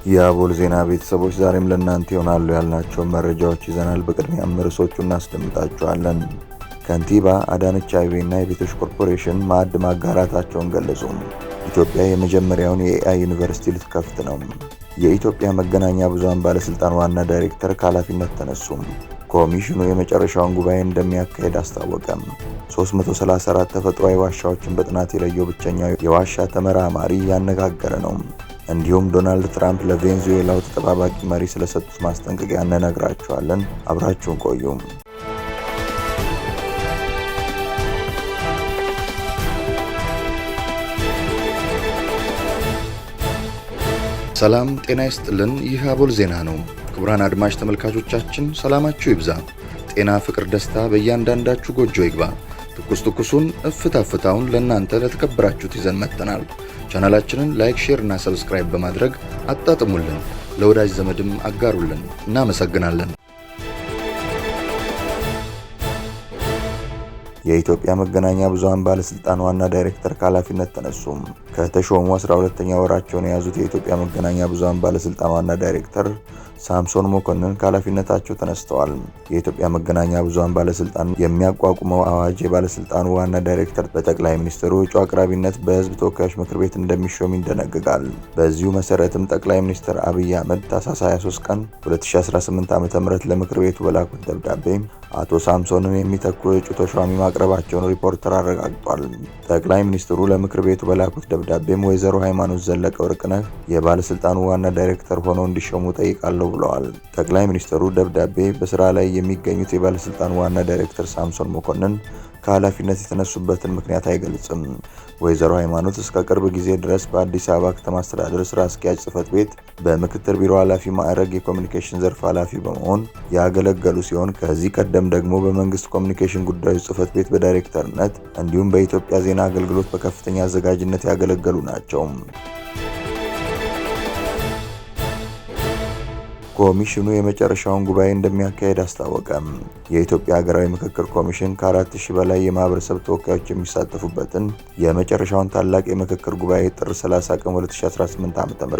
የአቦል ዜና ቤተሰቦች ዛሬም ለእናንተ ይሆናሉ ያልናቸውን መረጃዎች ይዘናል። በቅድሚያም ርዕሶቹን እናስደምጣቸዋለን። ከንቲባ አዳነች አቤቤና የቤቶች ኮርፖሬሽን ማዕድ ማጋራታቸውን ገለጹ። ኢትዮጵያ የመጀመሪያውን የኤአይ ዩኒቨርሲቲ ልትከፍት ነው። የኢትዮጵያ መገናኛ ብዙሃን ባለስልጣን ዋና ዳይሬክተር ከኃላፊነት ተነሱ። ኮሚሽኑ የመጨረሻውን ጉባኤ እንደሚያካሄድ አስታወቀም። 334 ተፈጥሯዊ ዋሻዎችን በጥናት የለየው ብቸኛው የዋሻ ተመራማሪ ያነጋገረ ነው። እንዲሁም ዶናልድ ትራምፕ ለቬንዙዌላው ተጠባባቂ መሪ ስለሰጡት ማስጠንቀቂያ እንነግራችኋለን። አብራችሁን ቆዩ። ሰላም ጤና ይስጥልን። ይህ አቦል ዜና ነው። ክቡራን አድማጭ ተመልካቾቻችን ሰላማችሁ ይብዛ፣ ጤና፣ ፍቅር፣ ደስታ በእያንዳንዳችሁ ጎጆ ይግባ። ትኩስ ትኩሱን እፍታ ፍታውን ለእናንተ ለተከበራችሁት ይዘን መጥተናል። ቻናላችንን ላይክ፣ ሼር እና ሰብስክራይብ በማድረግ አጣጥሙልን፣ ለወዳጅ ዘመድም አጋሩልን። እናመሰግናለን። የኢትዮጵያ መገናኛ ብዙሃን ባለስልጣን ዋና ዳይሬክተር ከኃላፊነት ተነሱ። ከተሾሙ 12ኛ ወራቸውን የያዙት የኢትዮጵያ መገናኛ ብዙሃን ባለስልጣን ዋና ዳይሬክተር ሳምሶን መኮንን ከኃላፊነታቸው ተነስተዋል። የኢትዮጵያ መገናኛ ብዙሃን ባለስልጣን የሚያቋቁመው አዋጅ የባለስልጣኑ ዋና ዳይሬክተር በጠቅላይ ሚኒስትሩ እጩ አቅራቢነት በሕዝብ ተወካዮች ምክር ቤት እንደሚሾም ይደነግጋል። በዚሁ መሰረትም ጠቅላይ ሚኒስትር አብይ አህመድ ታህሳስ 23 ቀን 2018 ዓ.ም ለምክር ቤቱ በላኩት ደብዳቤ አቶ ሳምሶንን የሚተኩ እጩ ተሿሚ ማቅረባቸውን ሪፖርተር አረጋግጧል። ጠቅላይ ሚኒስትሩ ለምክር ቤቱ በላኩት ደብዳቤም ወይዘሮ ሃይማኖት ዘለቀ ወርቅነህ የባለስልጣኑ ዋና ዳይሬክተር ሆነው እንዲሾሙ ጠይቃለሁ ብለዋል። ጠቅላይ ሚኒስትሩ ደብዳቤ በስራ ላይ የሚገኙት የባለስልጣኑ ዋና ዳይሬክተር ሳምሶን መኮንን ከኃላፊነት የተነሱበትን ምክንያት አይገልጽም። ወይዘሮ ሃይማኖት እስከ ቅርብ ጊዜ ድረስ በአዲስ አበባ ከተማ አስተዳደር ስራ አስኪያጅ ጽህፈት ቤት በምክትል ቢሮ ኃላፊ ማዕረግ የኮሚኒኬሽን ዘርፍ ኃላፊ በመሆን ያገለገሉ ሲሆን ከዚህ ቀደም ደግሞ በመንግስት ኮሚኒኬሽን ጉዳዮች ጽህፈት ቤት በዳይሬክተርነት እንዲሁም በኢትዮጵያ ዜና አገልግሎት በከፍተኛ አዘጋጅነት ያገለገሉ ናቸው። ኮሚሽኑ የመጨረሻውን ጉባኤ እንደሚያካሄድ አስታወቀም። የኢትዮጵያ ሀገራዊ ምክክር ኮሚሽን ከ4000 በላይ የማህበረሰብ ተወካዮች የሚሳተፉበትን የመጨረሻውን ታላቅ የምክክር ጉባኤ ጥር 30 ቀን 2018 ዓ.ም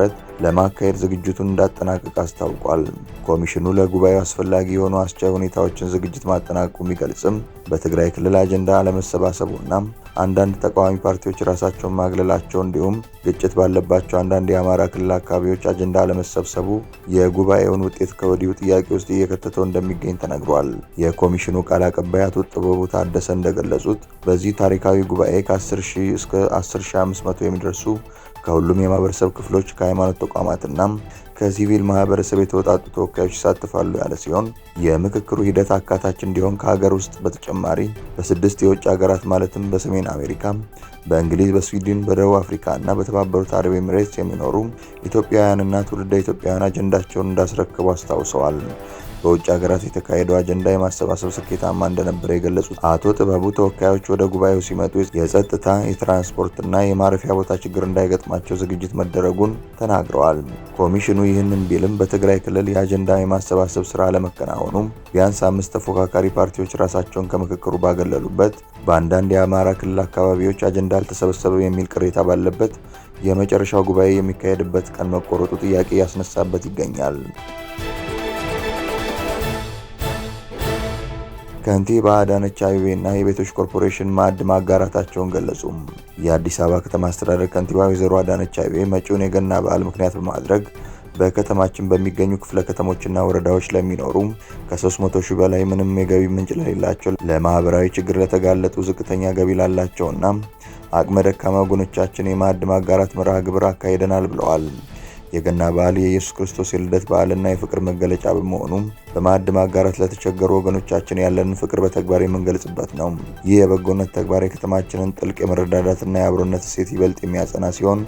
ለማካሄድ ዝግጅቱን እንዳጠናቀቀ አስታውቋል። ኮሚሽኑ ለጉባኤው አስፈላጊ የሆኑ አስቻይ ሁኔታዎችን ዝግጅት ማጠናቀቁ ቢገልጽም በትግራይ ክልል አጀንዳ አለመሰባሰቡና አንዳንድ ተቃዋሚ ፓርቲዎች ራሳቸውን ማግለላቸው እንዲሁም ግጭት ባለባቸው አንዳንድ የአማራ ክልል አካባቢዎች አጀንዳ አለመሰብሰቡ የጉባኤውን ውጤት ከወዲሁ ጥያቄ ውስጥ እየከተተው እንደሚገኝ ተነግሯል። የኮሚሽኑ ቃል አቀባይ አቶ ጥበቡ ታደሰ እንደገለጹት በዚህ ታሪካዊ ጉባኤ ከ10,000 እስከ 10,500 የሚደርሱ ከሁሉም የማህበረሰብ ክፍሎች ከሃይማኖት ተቋማትና ከሲቪል ማህበረሰብ የተወጣጡ ተወካዮች ይሳተፋሉ ያለ ሲሆን የምክክሩ ሂደት አካታች እንዲሆን ከሀገር ውስጥ በተጨማሪ በ6 የውጭ ሀገራት ማለትም በሰሜን አሜሪካ፣ በእንግሊዝ፣ በስዊድን፣ በደቡብ አፍሪካ እና በተባበሩት አረብ ኤሚሬትስ የሚኖሩ ኢትዮጵያውያንና ትውልደ ኢትዮጵያውያን አጀንዳቸውን እንዳስረክቡ አስታውሰዋል። በውጭ ሀገራት የተካሄደው አጀንዳ የማሰባሰብ ስኬታማ እንደነበረ የገለጹት አቶ ጥበቡ ተወካዮች ወደ ጉባኤው ሲመጡ የጸጥታ፣ የትራንስፖርትና የማረፊያ ቦታ ችግር እንዳይገጥማቸው ዝግጅት መደረጉን ተናግረዋል። ኮሚሽኑ ይህንን ቢልም በትግራይ ክልል የአጀንዳ የማሰባሰብ ስራ አለመከናወኑም ቢያንስ 5 ተፎካካሪ ፓርቲዎች ራሳቸውን ከምክክሩ ባገለሉበት በአንዳንድ የአማራ ክልል አካባቢዎች አጀንዳ አልተሰበሰበም የሚል ቅሬታ ባለበት የመጨረሻው ጉባኤ የሚካሄድበት ቀን መቆረጡ ጥያቄ ያስነሳበት ይገኛል። ከንቲባ አዳነች አቤቤና የቤቶች ኮርፖሬሽን ማዕድ ማጋራታቸውን ገለጹ። የአዲስ አበባ ከተማ አስተዳደር ከንቲባ ወይዘሮ አዳነች አቤቤ መጪውን የገና በዓል ምክንያት በማድረግ በከተማችን በሚገኙ ክፍለ ከተሞችና ወረዳዎች ለሚኖሩ ከ300,000 በላይ ምንም የገቢ ምንጭ ለሌላቸው፣ ለማህበራዊ ችግር ለተጋለጡ፣ ዝቅተኛ ገቢ ላላቸውና አቅመ ደካማ ወገኖቻችን የማዕድ ማጋራት መርሃ ግብር አካሂደናል ብለዋል። የገና በዓል የኢየሱስ ክርስቶስ የልደት በዓልና የፍቅር መገለጫ በመሆኑ በማዕድ ማጋራት ለተቸገሩ ወገኖቻችን ያለንን ፍቅር በተግባር የምንገልጽበት ነው። ይህ የበጎነት ተግባር የከተማችንን ጥልቅ የመረዳዳትና የአብሮነት እሴት ይበልጥ የሚያጸና ሲሆን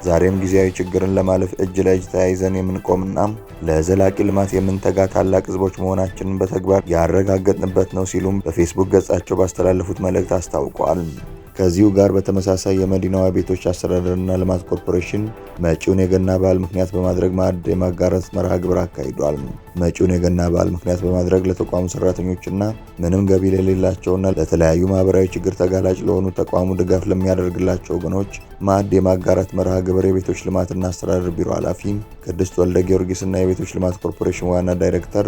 ዛሬም ጊዜያዊ ችግርን ለማለፍ እጅ ለእጅ ተያይዘን የምንቆምና ለዘላቂ ልማት የምንተጋ ታላቅ ህዝቦች መሆናችንን በተግባር ያረጋገጥንበት ነው ሲሉም በፌስቡክ ገጻቸው ባስተላለፉት መልእክት አስታውቀዋል። ከዚሁ ጋር በተመሳሳይ የመዲናዋ ቤቶች አስተዳደርና ልማት ኮርፖሬሽን መጪውን የገና በዓል ምክንያት በማድረግ ማዕድ የማጋራት መርሃ ግብር አካሂዷል። መጪውን የገና በዓል ምክንያት በማድረግ ለተቋሙ ሰራተኞችና ምንም ገቢ ለሌላቸውና ለተለያዩ ማህበራዊ ችግር ተጋላጭ ለሆኑ ተቋሙ ድጋፍ ለሚያደርግላቸው ወገኖች ማዕድ የማጋራት መርሃ ግብር የቤቶች ልማትና አስተዳደር ቢሮ ኃላፊ ቅድስት ወልደ ጊዮርጊስና የቤቶች ልማት ኮርፖሬሽን ዋና ዳይሬክተር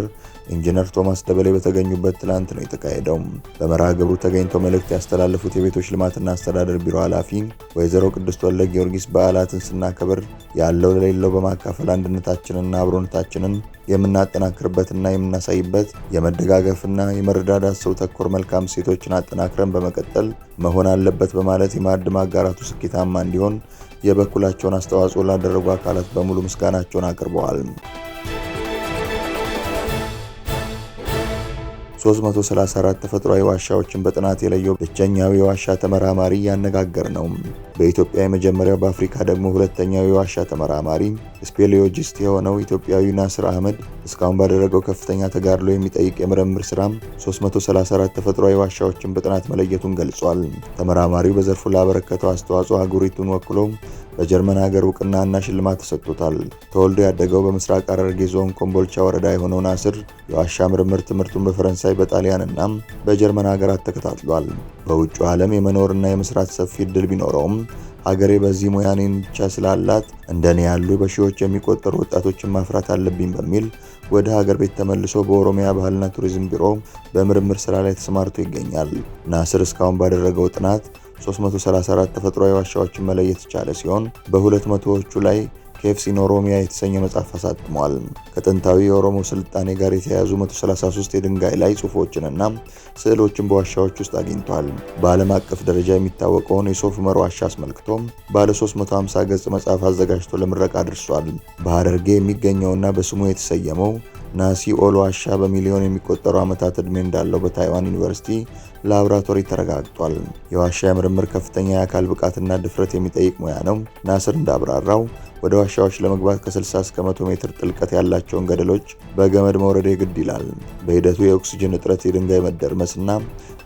ኢንጂነር ቶማስ ደበሌ በተገኙበት ትላንት ነው የተካሄደው። በመርሃ ግብሩ ተገኝተው መልእክት ያስተላለፉት የቤቶች ልማትና አስተዳደር ቢሮ ኃላፊ ወይዘሮ ቅድስት ወልደ ጊዮርጊስ በዓላትን ስናከብር ያለው ለሌለው በማካፈል አንድነታችንና አብሮነታችንን የምናጠናክርበትና የምናሳይበት የመደጋገፍና የመረዳዳት ሰው ተኮር መልካም እሴቶችን አጠናክረን በመቀጠል መሆን አለበት በማለት የማዕድ ማጋራቱ ስኬታማ እንዲሆን የበኩላቸውን አስተዋጽኦ ላደረጉ አካላት በሙሉ ምስጋናቸውን አቅርበዋል። 334 ተፈጥሯዊ ዋሻዎችን በጥናት የለየው ብቸኛው የዋሻ ተመራማሪ እያነጋገር ነው። በኢትዮጵያ የመጀመሪያው በአፍሪካ ደግሞ ሁለተኛው የዋሻ ተመራማሪ ስፔሊዮጂስት የሆነው ኢትዮጵያዊው ናስር አህመድ እስካሁን ባደረገው ከፍተኛ ተጋድሎ የሚጠይቅ የምርምር ስራም 334 ተፈጥሯዊ ዋሻዎችን በጥናት መለየቱን ገልጿል። ተመራማሪው በዘርፉ ላበረከተው አስተዋጽኦ አህጉሪቱን ወክሎ በጀርመን ሀገር እውቅናና ሽልማት ተሰጥቶታል። ተወልዶ ያደገው በምስራቅ ሐረርጌ ዞን ኮምቦልቻ ወረዳ የሆነው ናስር የዋሻ ምርምር ትምህርቱን በፈረንሳይ በጣሊያንና በጀርመን ሀገራት ተከታትሏል። በውጭ ዓለም የመኖርና የመስራት ሰፊ እድል ቢኖረውም ሀገሬ በዚህ ሙያ እኔን ብቻ ስላላት እንደኔ ያሉ በሺዎች የሚቆጠሩ ወጣቶችን ማፍራት አለብኝ በሚል ወደ ሀገር ቤት ተመልሶ በኦሮሚያ ባህልና ቱሪዝም ቢሮ በምርምር ስራ ላይ ተሰማርቶ ይገኛል። ናስር እስካሁን ባደረገው ጥናት 334 ተፈጥሯዊ ዋሻዎችን መለየት የቻለ ሲሆን በ200ዎቹ ላይ ኬቭስ ኢን ኦሮሚያ የተሰኘ መጽሐፍ አሳትሟል። ከጥንታዊ የኦሮሞ ስልጣኔ ጋር የተያያዙ 133 የድንጋይ ላይ ጽሑፎችንና ስዕሎችን በዋሻዎች ውስጥ አግኝቷል። በዓለም አቀፍ ደረጃ የሚታወቀውን የሶፍ ዑመር ዋሻ አስመልክቶ ባለ 350 ገጽ መጽሐፍ አዘጋጅቶ ለምረቃ አድርሷል። በሐረርጌ የሚገኘውና በስሙ የተሰየመው ናሲ ኦል ዋሻ በሚሊዮን የሚቆጠሩ ዓመታት ዕድሜ እንዳለው በታይዋን ዩኒቨርሲቲ ላቦራቶሪ ተረጋግጧል። የዋሻ የምርምር ከፍተኛ የአካል ብቃትና ድፍረት የሚጠይቅ ሙያ ነው። ናስር እንዳብራራው ወደ ዋሻዎች ለመግባት ከ60 እስከ 100 ሜትር ጥልቀት ያላቸውን ገደሎች በገመድ መውረድ ግድ ይላል። በሂደቱ የኦክሲጅን እጥረት፣ የድንጋይ መደርመስና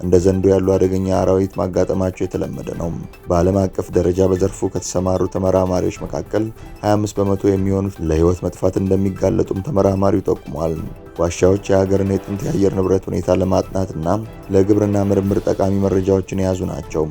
እንደ ዘንዶ ያሉ አደገኛ አራዊት ማጋጠማቸው የተለመደ ነው። በዓለም አቀፍ ደረጃ በዘርፉ ከተሰማሩ ተመራማሪዎች መካከል 25 በመቶ የሚሆኑት ለሕይወት መጥፋት እንደሚጋለጡም ተመራማሪው ጠቁሟል። ዋሻዎች የሀገርን የጥንት የአየር ንብረት ሁኔታ ለማጥናትና ለግብርና ምርምር ጠቃሚ መረጃዎችን የያዙ ናቸው።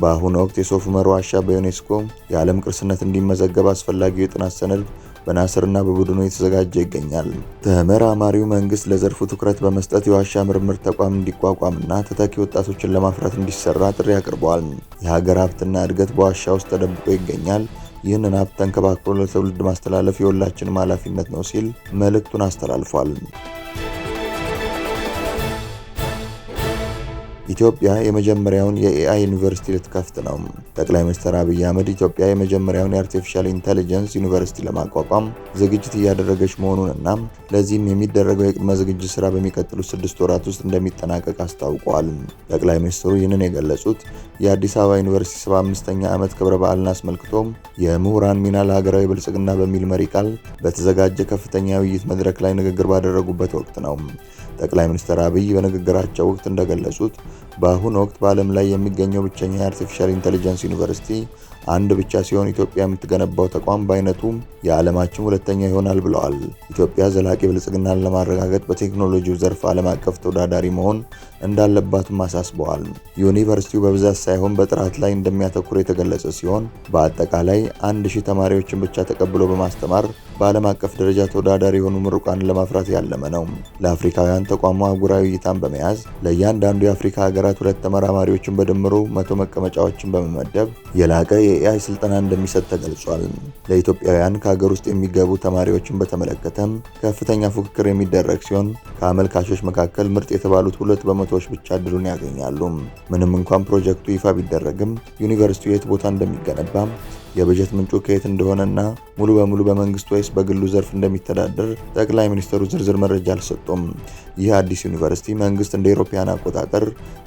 በአሁኑ ወቅት የሶፍ ዑመር ዋሻ በዩኔስኮ የዓለም ቅርስነት እንዲመዘገብ አስፈላጊው የጥናት ሰነድ በናስርና በቡድኑ የተዘጋጀ ይገኛል። ተመራማሪው መንግስት ለዘርፉ ትኩረት በመስጠት የዋሻ ምርምር ተቋም እንዲቋቋምና ተተኪ ወጣቶችን ለማፍራት እንዲሰራ ጥሪ አቅርበዋል። የሀገር ሀብትና እድገት በዋሻ ውስጥ ተደብቆ ይገኛል። ይህንን ሀብት ተንከባክቦ ለትውልድ ማስተላለፍ የሁላችንም ኃላፊነት ነው ሲል መልእክቱን አስተላልፏል። ኢትዮጵያ የመጀመሪያውን የኤአይ ዩኒቨርሲቲ ልትከፍት ነው። ጠቅላይ ሚኒስትር አብይ አህመድ ኢትዮጵያ የመጀመሪያውን የአርቲፊሻል ኢንተለጀንስ ዩኒቨርሲቲ ለማቋቋም ዝግጅት እያደረገች መሆኑንና ለዚህም የሚደረገው የቅድመ ዝግጅት ስራ በሚቀጥሉት 6 ወራት ውስጥ እንደሚጠናቀቅ አስታውቀዋል። ጠቅላይ ሚኒስትሩ ይህንን የገለጹት የአዲስ አበባ ዩኒቨርሲቲ 75ኛ ዓመት ክብረ በዓልን አስመልክቶ የምሁራን ሚና ለሀገራዊ ብልጽግና በሚል መሪ ቃል በተዘጋጀ ከፍተኛ የውይይት መድረክ ላይ ንግግር ባደረጉበት ወቅት ነው። ጠቅላይ ሚኒስትር አብይ በንግግራቸው ወቅት እንደገለጹት በአሁኑ ወቅት በዓለም ላይ የሚገኘው ብቸኛ የአርቲፊሻል ኢንተለጀንስ ዩኒቨርሲቲ አንድ ብቻ ሲሆን ኢትዮጵያ የምትገነባው ተቋም በአይነቱ የዓለማችን ሁለተኛ ይሆናል ብለዋል። ኢትዮጵያ ዘላቂ ብልጽግናን ለማረጋገጥ በቴክኖሎጂው ዘርፍ ዓለም አቀፍ ተወዳዳሪ መሆን እንዳለባትም አሳስበዋል። ዩኒቨርሲቲው በብዛት ሳይሆን በጥራት ላይ እንደሚያተኩር የተገለጸ ሲሆን በአጠቃላይ 1000 ተማሪዎችን ብቻ ተቀብሎ በማስተማር በዓለም አቀፍ ደረጃ ተወዳዳሪ የሆኑ ምሩቃንን ለማፍራት ያለመ ነው። ለአፍሪካውያን ተቋሙ አህጉራዊ እይታን በመያዝ ለእያንዳንዱ የአፍሪካ ሀገራት 2 ተመራማሪዎችን በድምሩ 100 መቀመጫዎችን በመመደብ የላቀ የኤአይ ስልጠና እንደሚሰጥ ተገልጿል። ለኢትዮጵያውያን ከሀገር ውስጥ የሚገቡ ተማሪዎችን በተመለከተም ከፍተኛ ፉክክር የሚደረግ ሲሆን ከአመልካቾች መካከል ምርጥ የተባሉት 2 በመቶዎች ብቻ እድሉን ያገኛሉ። ምንም እንኳን ፕሮጀክቱ ይፋ ቢደረግም ዩኒቨርሲቲው የት ቦታ እንደሚገነባ የበጀት ምንጩ ከየት እንደሆነና ሙሉ በሙሉ በመንግስት ወይስ በግሉ ዘርፍ እንደሚተዳደር ጠቅላይ ሚኒስትሩ ዝርዝር መረጃ አልሰጡም። ይህ አዲስ ዩኒቨርሲቲ መንግስት እንደ አውሮፓውያን አቆጣጠር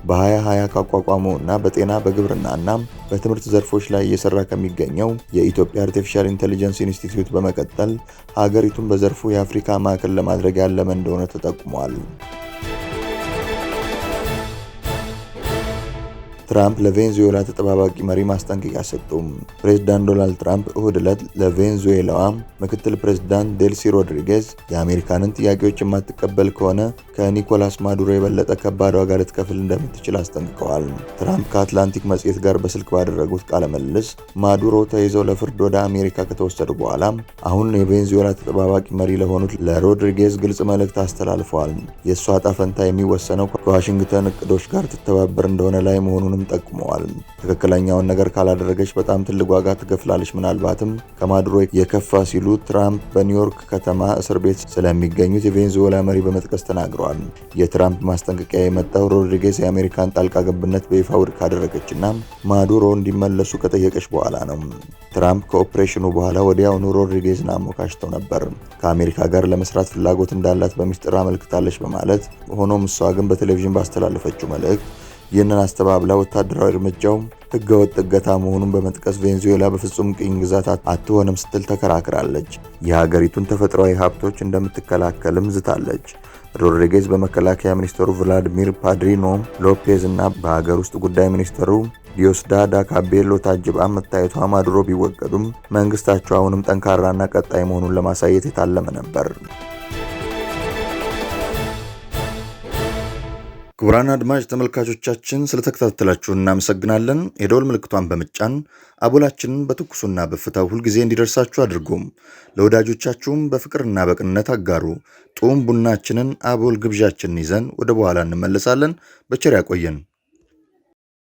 በ2020 ካቋቋመውና በጤና በግብርናና በትምህርት ዘርፎች ላይ እየሰራ ከሚገኘው የኢትዮጵያ አርቲፊሻል ኢንተለጀንስ ኢንስቲትዩት በመቀጠል ሀገሪቱን በዘርፉ የአፍሪካ ማዕከል ለማድረግ ያለመ እንደሆነ ተጠቁሟል። ትራምፕ ለቬንዙዌላ ተጠባባቂ መሪ ማስጠንቀቂያ ሰጡ። ፕሬዝዳንት ዶናልድ ትራምፕ እሁድ ዕለት ለቬንዙዌላዋ ምክትል ፕሬዝዳንት ዴልሲ ሮድሪጌዝ የአሜሪካንን ጥያቄዎች የማትቀበል ከሆነ ከኒኮላስ ማዱሮ የበለጠ ከባድ ዋጋ ልትከፍል እንደምትችል አስጠንቅቀዋል። ትራምፕ ከአትላንቲክ መጽሔት ጋር በስልክ ባደረጉት ቃለ ምልልስ ማዱሮ ተይዘው ለፍርድ ወደ አሜሪካ ከተወሰዱ በኋላ አሁን የቬንዙዌላ ተጠባባቂ መሪ ለሆኑት ለሮድሪጌዝ ግልጽ መልእክት አስተላልፈዋል። የእሷ ዕጣ ፈንታ የሚወሰነው ከዋሽንግተን እቅዶች ጋር ትተባበር እንደሆነ ላይ መሆኑንም ጠቁመዋል። ትክክለኛውን ነገር ካላደረገች በጣም ትልቅ ዋጋ ትከፍላለች፣ ምናልባትም ከማዱሮ የከፋ ሲሉ ትራምፕ በኒውዮርክ ከተማ እስር ቤት ስለሚገኙት የቬንዙዌላ መሪ በመጥቀስ ተናግረዋል። የትራምፕ ማስጠንቀቂያ የመጣው ሮድሪጌዝ የአሜሪካን ጣልቃ ገብነት በይፋ ውድቅ ካደረገችና ማዱሮ እንዲመለሱ ከጠየቀች በኋላ ነው። ትራምፕ ከኦፕሬሽኑ በኋላ ወዲያውኑ ሮድሪጌዝን አሞካሽተው ነበር። ከአሜሪካ ጋር ለመስራት ፍላጎት እንዳላት በሚስጥር አመልክታለች በማለት ሆኖም እሷ ግን በቴሌቪዥን ባስተላለፈችው መልእክት ይህንን አስተባብላ ወታደራዊ እርምጃው ህገወጥ እገታ መሆኑን በመጥቀስ ቬንዙዌላ በፍጹም ቅኝ ግዛት አትሆንም ስትል ተከራክራለች። የሀገሪቱን ተፈጥሯዊ ሀብቶች እንደምትከላከልም ዝታለች። ሮድሪጌዝ በመከላከያ ሚኒስትሩ ቭላዲሚር ፓድሪኖ ሎፔዝ እና በሀገር ውስጥ ጉዳይ ሚኒስትሩ ዲዮስዳዳ ካቤሎ ታጅባ መታየቷ ማዱሮ ቢወገዱም መንግስታቸው አሁንም ጠንካራና ቀጣይ መሆኑን ለማሳየት የታለመ ነበር። ክቡራን አድማጭ ተመልካቾቻችን ስለተከታተላችሁ እናመሰግናለን። የደወል ምልክቷን በመጫን አቦላችንን በትኩሱና በፍታው ሁልጊዜ እንዲደርሳችሁ አድርጉም። ለወዳጆቻችሁም በፍቅርና በቅንነት አጋሩ። ጡም ቡናችንን አቦል ግብዣችንን ይዘን ወደ በኋላ እንመለሳለን። በቸር ያቆየን።